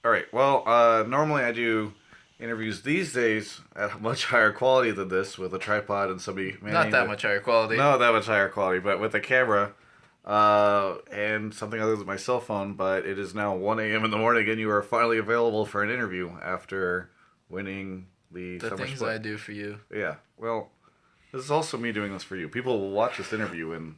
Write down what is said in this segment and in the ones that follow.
All right. Well, normally I do interviews these days at a much higher quality than this with a tripod and somebody Not manning that it. much higher quality. Not that much higher quality, but with a camera and something other than my cell phone. But it is now 1 a.m. in the morning, and you are finally available for an interview after winning the The summer things split. I do for you. Yeah. Well, this is also me doing this for you. People will watch this interview and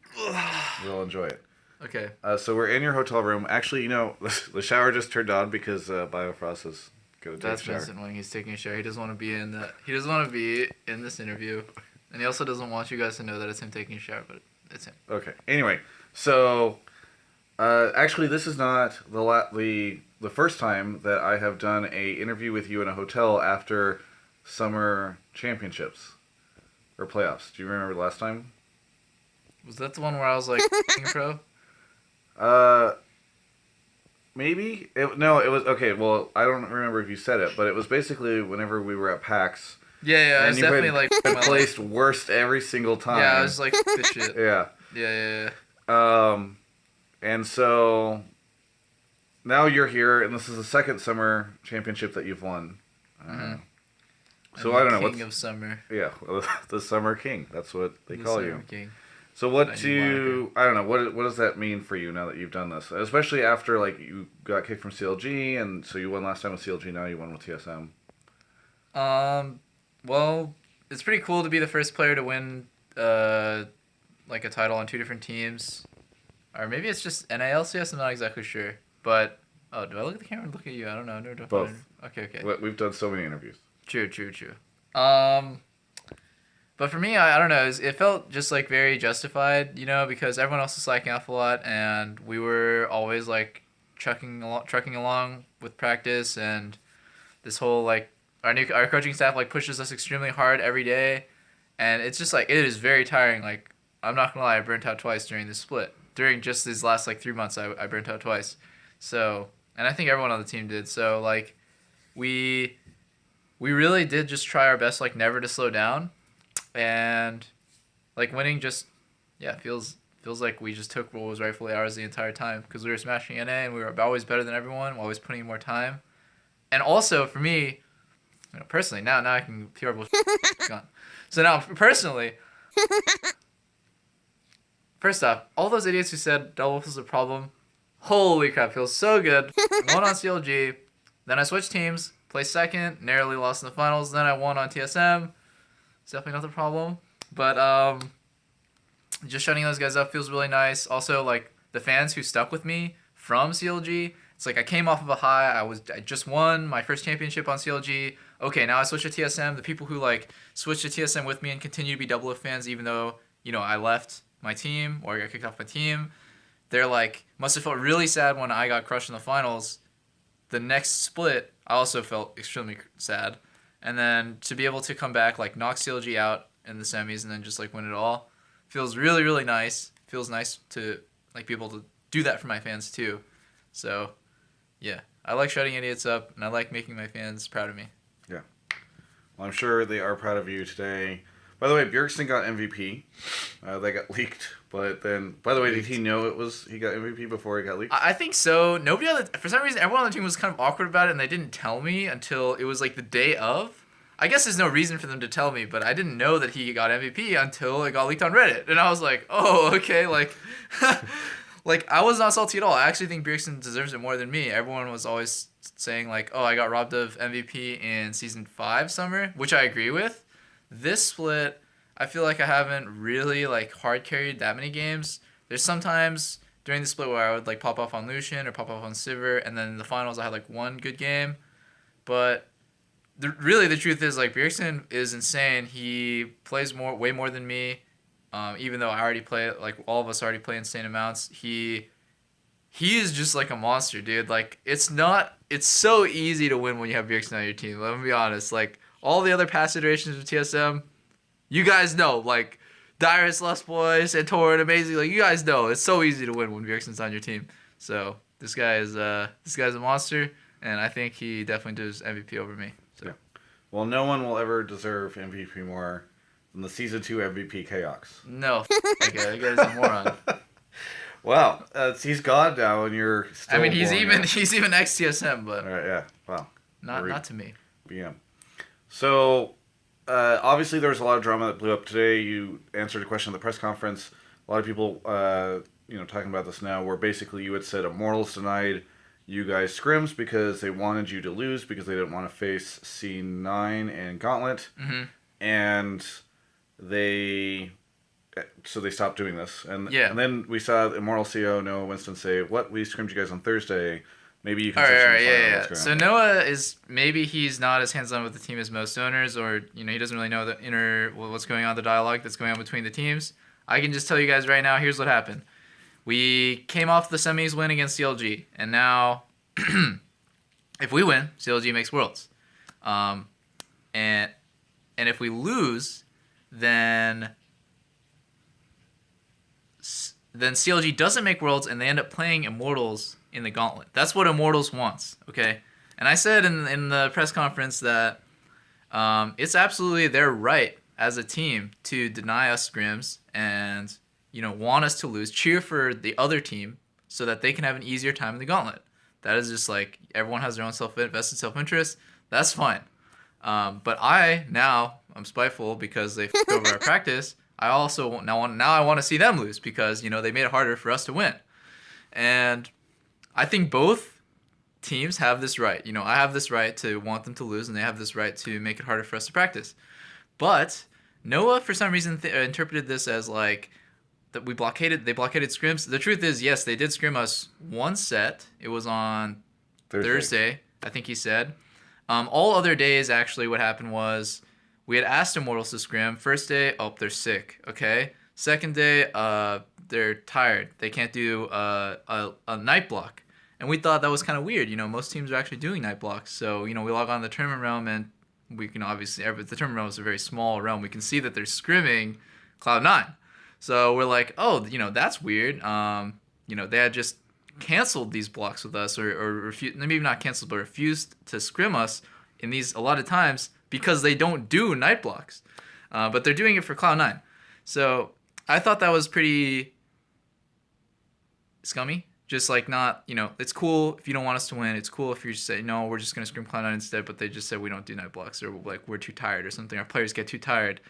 will enjoy it. Okay. So we're in your hotel room. Actually, the shower just turned on because Biofrost is going to take a That's shower. Vincent when he's taking a shower. He doesn't want to be in that. He doesn't want to be in this interview, and he also doesn't want you guys to know that it's him taking a shower, but it's him. Okay. Anyway, so actually, this is not the first time that I have done a interview with you in a hotel after summer championships or playoffs. Do you remember the last time? Was that the one where I was like, pro? Maybe no. It was okay. Well, I don't remember if you said it, but it was basically whenever we were at PAX. Yeah, I was And definitely you like had placed worst every single time. Yeah, I was like, this shit. Yeah. Yeah. And so now you're here, and this is the second summer championship that you've won. So I don't know. King of summer. Yeah, the Summer King. That's what they call you. King. So I don't know, what does that mean for you now that you've done this? Especially after, like, you got kicked from CLG, and so you won last time with CLG, now you won with TSM. Well, it's pretty cool to be the first player to win, like, a title on two different teams. Or maybe it's just NALCS, I'm not exactly sure. But, do I look at the camera or look at you? I don't know. Both. Okay. We've done so many interviews. True. But for me, I don't know. It felt just like very justified, because everyone else was slacking off a lot, and we were always like trucking along with practice, and this whole like our coaching staff like pushes us extremely hard every day, and it's just like it is very tiring. Like I'm not gonna lie, I burnt out twice during this split. During just these last like 3 months, I burnt out twice. So, and I think everyone on the team did. So like we really did just try our best, like never to slow down. And like winning just feels like we just took what was rightfully ours the entire time, because we were smashing NA and we were always better than everyone, always putting in more time. And also for me, personally, now I can PR bullshit. Gone. So now personally, first off, all those idiots who said Doublelift was a problem, holy crap, feels so good. I won on CLG, then I switched teams, placed second, narrowly lost in the finals, then I won on TSM. It's definitely not the problem. But just shutting those guys up feels really nice. Also, like, the fans who stuck with me from CLG, it's like I came off of a high. I just won my first championship on CLG. Okay, now I switched to TSM. The people who, like, switched to TSM with me and continue to be Doublelift fans even though, I left my team or I got kicked off my team, they're like, must have felt really sad when I got crushed in the finals. The next split, I also felt extremely sad. And then to be able to come back, like knock CLG out in the semis and then just like win it all, feels really, really nice. Feels nice to like be able to do that for my fans too. So, yeah, I like shutting idiots up, and I like making my fans proud of me. Yeah. Well, I'm sure they are proud of you today. By the way, Bjergsen got MVP. That got leaked. But then, by the way, did he know he got MVP before he got leaked? I think so. For some reason, everyone on the team was kind of awkward about it, and they didn't tell me until it was like the day of. I guess there's no reason for them to tell me, but I didn't know that he got MVP until it got leaked on Reddit. And I was like, oh, okay, like, like, I was not salty at all. I actually think Bjergsen deserves it more than me. Everyone was always saying, like, oh, I got robbed of MVP in Season 5 summer, which I agree with. This split, I feel like I haven't really, like, hard carried that many games. There's sometimes during the split where I would, like, pop off on Lucian or pop off on Sivir, and then in the finals I had, like, one good game. But really the truth is, like, Bjergsen is insane. He plays way more than me. Even though I already play, like, all of us already play insane amounts. He is just, like, a monster, dude. Like, it's so easy to win when you have Bjergsen on your team. Let me be honest. Like, all the other past iterations of TSM, you guys know, like, Dyrus, Lust Boy, Santorin, Amazing, like, you guys know, it's so easy to win when Bjergsen's on your team. So, this guy's a monster, and I think he definitely does MVP over me. So. Yeah. Well, no one will ever deserve MVP more than the Season 2 MVP Chaos. No, that guy's a moron. Wow, he's God now, and you're still. I mean, he's blowing even up. he's even ex TSM, but All right, yeah. Wow. not to me. Yeah. So, obviously, there was a lot of drama that blew up today. You answered a question at the press conference. A lot of people, talking about this now, where basically you had said Immortals denied you guys scrims because they wanted you to lose because they didn't want to face C9 and Gauntlet, and so they stopped doing this. And then we saw Immortal CEO Noah Winston say, "What? We scrimmed you guys on Thursday. Maybe you can." All right, yeah. So Noah maybe he's not as hands-on with the team as most owners, or he doesn't really know what's going on, the dialogue that's going on between the teams. I can just tell you guys right now. Here's what happened. We came off the semis win against CLG, and now if we win, CLG makes Worlds, and if we lose, then CLG doesn't make Worlds, and they end up playing Immortals in the Gauntlet. That's what Immortals wants, okay? And I said in the press conference that it's absolutely their right as a team to deny us scrims and want us to lose, cheer for the other team so that they can have an easier time in the Gauntlet. That is just like everyone has their own vested self-interest. That's fine. But I'm spiteful because they f***ed over our practice. I also now I want to see them lose because they made it harder for us to win. And I think both teams have this right. I have this right to want them to lose, and they have this right to make it harder for us to practice. But Noah, for some reason, interpreted this as like that they blockaded scrims. The truth is, yes, they did scrim us one set. It was on Thursday, I think he said. All other days, actually, what happened was we had asked Immortals to scrim. First day, they're sick. Okay. Second day, they're tired. They can't do a night block. And we thought that was kind of weird. Most teams are actually doing night blocks. So, we log on the tournament realm, and we can obviously, the tournament realm is a very small realm. We can see that they're scrimming Cloud9. So we're like, that's weird. They had just canceled these blocks with us, or refused, maybe not canceled, but refused to scrim us in these a lot of times because they don't do night blocks. But they're doing it for Cloud9. So I thought that was pretty scummy. Just like not, it's cool if you don't want us to win. It's cool if you say, no, we're just going to scrim Cloud9 instead, but they just said we don't do night blocks, or like we're too tired or something. Our players get too tired.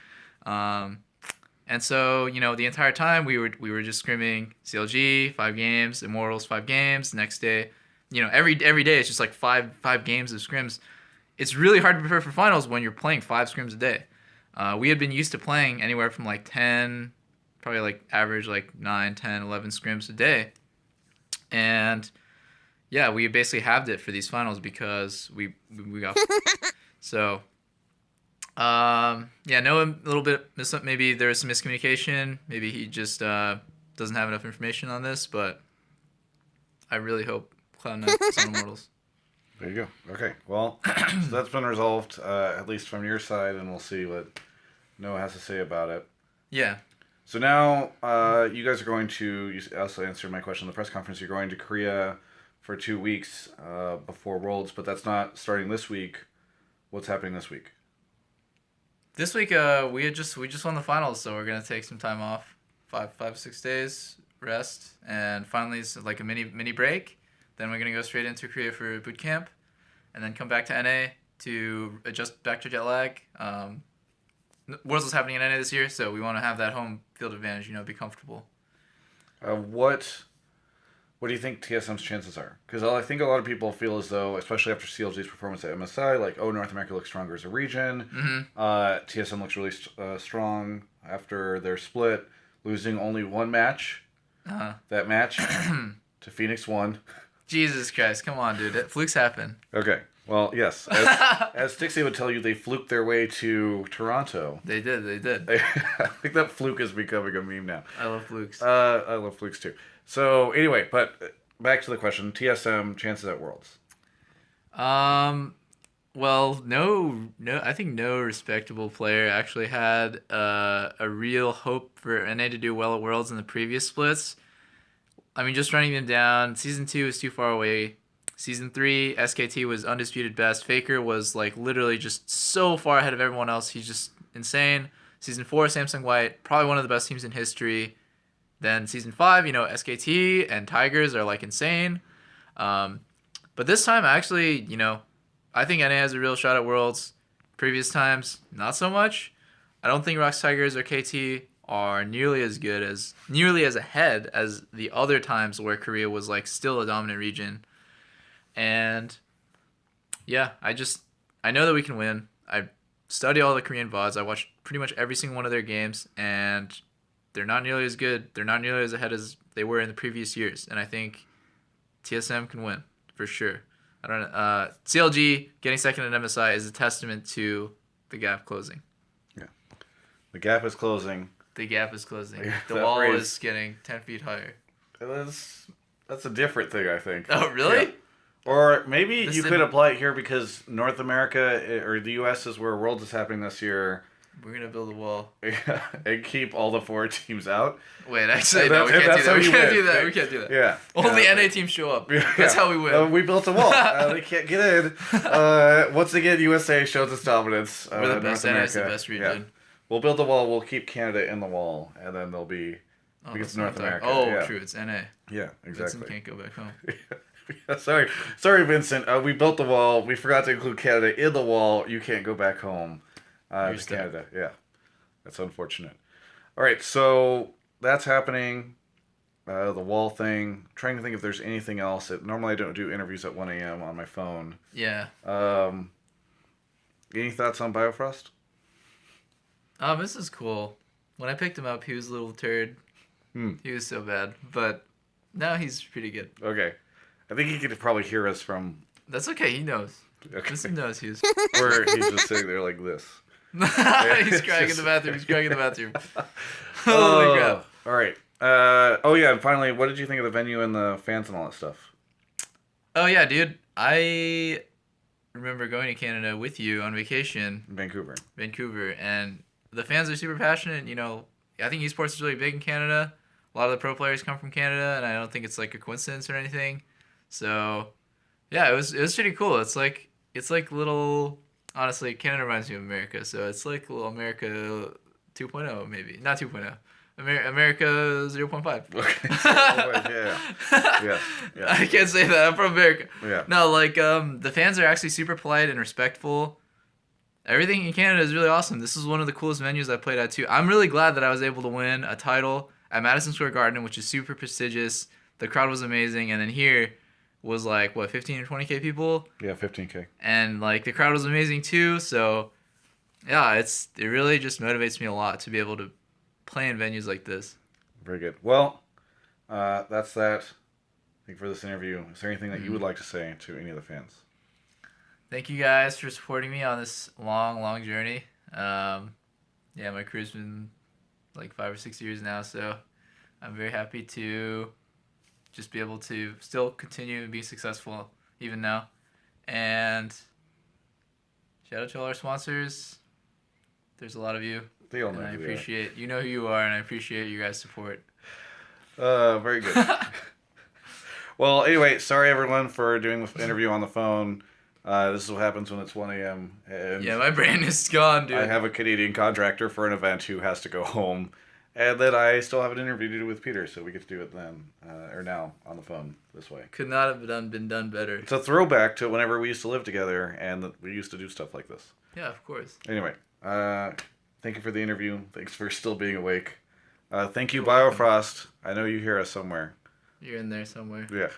And so, the entire time we were just scrimming CLG, 5 games, Immortals, 5 games. Next day, every day it's just like five games of scrims. It's really hard to prepare for finals when you're playing 5 scrims a day. We had been used to playing anywhere from like 10, probably like average like 9, 10, 11 scrims a day. And yeah, we basically halved it for these finals because we got so. Noah, a little bit, maybe there was some miscommunication. Maybe he just doesn't have enough information on this, but I really hope Cloud9 is on Immortals. There you go. Okay, well, so that's been resolved, at least from your side, and we'll see what Noah has to say about it. Yeah. So now, you guys are going to, you also answered my question in the press conference, you're going to Korea for 2 weeks before Worlds, but that's not starting this week. What's happening this week? This week, we just won the finals, so we're gonna take some time off, 6 days rest, and finally it's like a mini break. Then we're gonna go straight into Korea for boot camp, and then come back to NA to adjust back to jet lag. Worlds is happening in NA this year, so we want to have that home field advantage. Be comfortable. What do you think TSM's chances are? Because I think a lot of people feel as though, especially after CLG's performance at MSI, like, North America looks stronger as a region. TSM looks really strong after their split, losing only one match. That match to Phoenix 1. Jesus Christ, come on, dude. Flukes happen. Okay. Well, yes. As Dixie would tell you, they fluked their way to Toronto. They did. I think that fluke is becoming a meme now. I love flukes. I love flukes too. So anyway, but back to the question: TSM chances at Worlds. Well, no. I think no respectable player actually had a real hope for NA to do well at Worlds in the previous splits. I mean, just running them down. Season 2 is too far away. Season 3, SKT was undisputed best. Faker was like literally just so far ahead of everyone else. He's just insane. Season 4, Samsung White, probably one of the best teams in history. Then season 5, SKT and Tigers are like insane. But this time, actually, I think NA has a real shot at Worlds. Previous times, not so much. I don't think Rocks Tigers or KT are nearly as ahead as the other times where Korea was like still a dominant region. And yeah, I know that we can win. I study all the Korean VODs. I watch pretty much every single one of their games, and they're not nearly as good. They're not nearly as ahead as they were in the previous years. And I think TSM can win for sure. I don't know. CLG getting second at MSI is a testament to the gap closing. Yeah, the gap is closing. The gap is closing. Yeah, the wall is getting 10 feet higher. That's a different thing, I think. Oh, really? Yeah. Or maybe you could apply it here because North America or the U.S. is where Worlds is happening this year. We're going to build a wall. Yeah, and keep all the 4 teams out. Wait, actually, no, we can't do that. We can't do that. We can't do that. Yeah. Only NA teams show up. Yeah. That's how we win. We built a wall. They can't get in. Once again, USA shows its dominance. We're the best. NA is the best region. Yeah. We'll build the wall. We'll keep Canada in the wall, and then they'll be because it's North America. Oh, yeah. True. It's NA. Yeah, exactly. Vincent can't go back home. Yeah, sorry, Vincent. We built the wall. We forgot to include Canada in the wall. You can't go back home to Canada. Yeah, that's unfortunate. All right, so that's happening. The wall thing. Trying to think if there's anything else. Normally I don't do interviews at 1 a.m. on my phone. Yeah. Any thoughts on Biofrost? This is cool. When I picked him up, he was a little turd. He was so bad, but now he's pretty good. Okay. I think he could probably hear us from... That's okay, he knows. Okay. Vincent knows he was... Or he's just sitting there like this. He's crying in the bathroom. Holy crap. All right. And finally, what did you think of the venue and the fans and all that stuff? Oh, yeah, dude. I remember going to Canada with you on vacation. Vancouver, and the fans are super passionate. I think esports is really big in Canada. A lot of the pro players come from Canada, and I don't think it's like a coincidence or anything. So, yeah, it was pretty cool. It's like little. Honestly, Canada reminds me of America, so it's like little America 2.0 maybe, not 2.0. America 0.5. Okay. Yeah. I can't say that. I'm from America. Yeah. No, the fans are actually super polite and respectful. Everything in Canada is really awesome. This is one of the coolest venues I played at too. I'm really glad that I was able to win a title at Madison Square Garden, which is super prestigious. The crowd was amazing, and then here was 15 or 20K people. Yeah, 15K. And the crowd was amazing too. So yeah, it really just motivates me a lot to be able to play in venues like this. Very good. Well, that's that. I think for this interview, is there anything that you would like to say to any of the fans? Thank you guys for supporting me on this long journey. My career's been 5 or 6 years now, so I'm very happy to just be able to still continue and be successful even now. And shout out to all our sponsors. There's a lot of you. They all know and I who appreciate you know who you are, and I appreciate you guys' support. Very good. Well, anyway, sorry everyone for doing the interview on the phone. This is what happens when it's 1 a.m. And yeah, my brain is gone, dude. I have a Canadian contractor for an event who has to go home. And then I still have an interview to do with Peter, so we get to do it then, or now, on the phone, this way. Could not have been done better. It's a throwback to whenever we used to live together, and we used to do stuff like this. Yeah, of course. Anyway, thank you for the interview. Thanks for still being awake. Thank you, Biofrost. I know you hear us somewhere. You're in there somewhere. Yeah,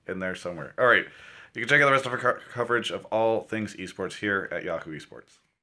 in there somewhere. All right. You can check out the rest of our coverage of all things esports here at Yahoo Esports.